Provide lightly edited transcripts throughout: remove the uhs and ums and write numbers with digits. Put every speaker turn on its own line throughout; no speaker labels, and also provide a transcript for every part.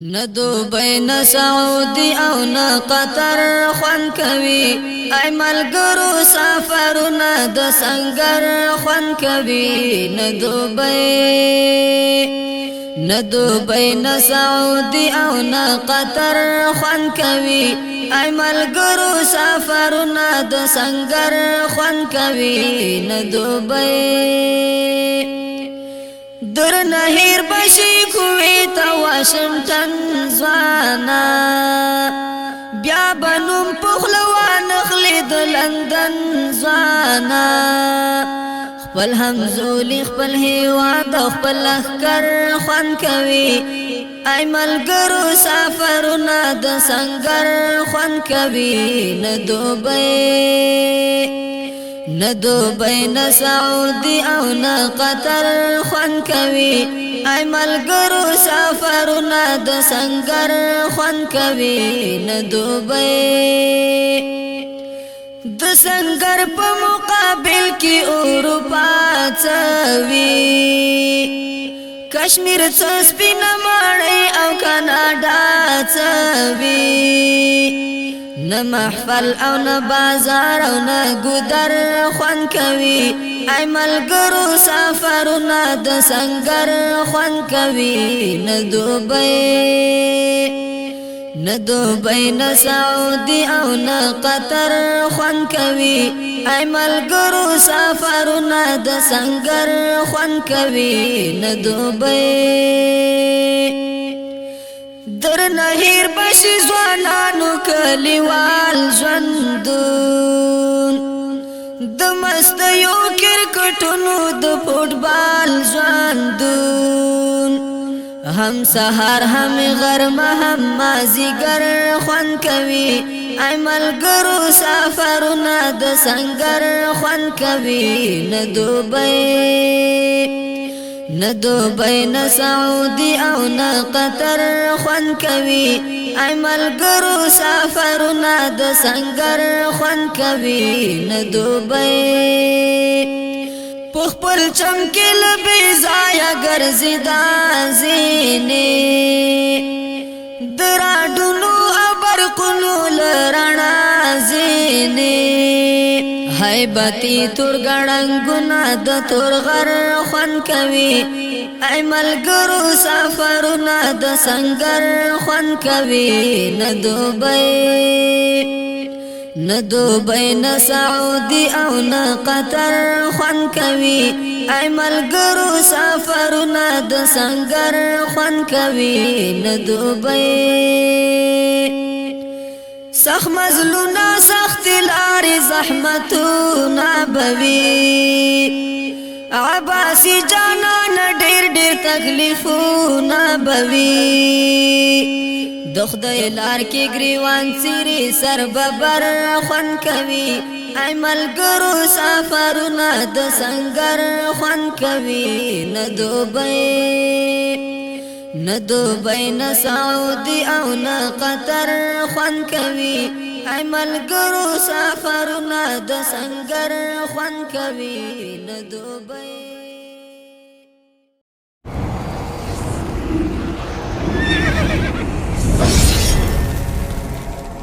نه دوبۍ نه سعودي او نه قطر خوند کوي ای ملګرو سفرونه د سنگر خوند کوي نه دوبۍ نه سعودي او نه قطر خوند کوي ای ملګرو سفرونه د سنگر خوند کوي نه دوبۍ در نهیر بشی کویت واشنگټن زوانا بیا بنوم پخلوان خلید لندن زوانا خپل همزولی خپل هیواد خپل لخکر خوان کوي ای ملګرو سفرونه د سنگر خوان کوي نه دوبۍ نه سعودي او نه قطر خوان کوي ای ملګرو سفرونه د سنگر خوان کوي نه دوبۍ د سنگر په مقابل کې اروپا څوي کشمیر څو سپینه ماړی او کاناډا څوي نه محفل او نه بازار او نه ګودر خوان کوي ای ملګرو سفرونه د سنگر خوان کوي نه دوبۍ نه سعودي او نه قطر خوان کوي ای ملګرو سفرونه د سنگر خوان کوي نه دوبۍ در نهیر بشی زوانانو کلیوال ژوندون د مستیو کرکټونو د فوټبال ژوندون هم سحر هم غرمه هم مازیګر خوان کوي ای ملګرو سفرونه د سنگر خوان کوي نه دوبۍ نه سعودي او نه قطر خوان کوي ای ملګرو سفرونه د سنگر خوان کوي نه دوبۍ پخپل چمکل بی ځایه ګرځي دا زینې دراډونو برقونو لرڼا زینې هیبتی تور ګړنګونه د تور غر خوان کوي ای ملګرو سفرونه د سنگر خوان کوي نه دوبۍ نه سعودي او نه قطر خوان کوي ای ملګرو سفرونه د سنگر خوان کوي نه دوبۍ سخ مزلونا سخت لاري زحمتونا بوي عباسي جانان ډېر تکلیفونا بوي د خدای لار کې ګریوان سری سر ببر خوان کوي ای ملګرو سفرونه د سنگر خوان کوي نه دوبۍ نه سعودي او نه قطر خوان کوي ای ملګرو سفرونه د سنگر خوان کوي نه دوبۍ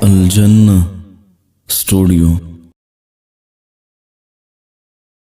الجنة ستوديو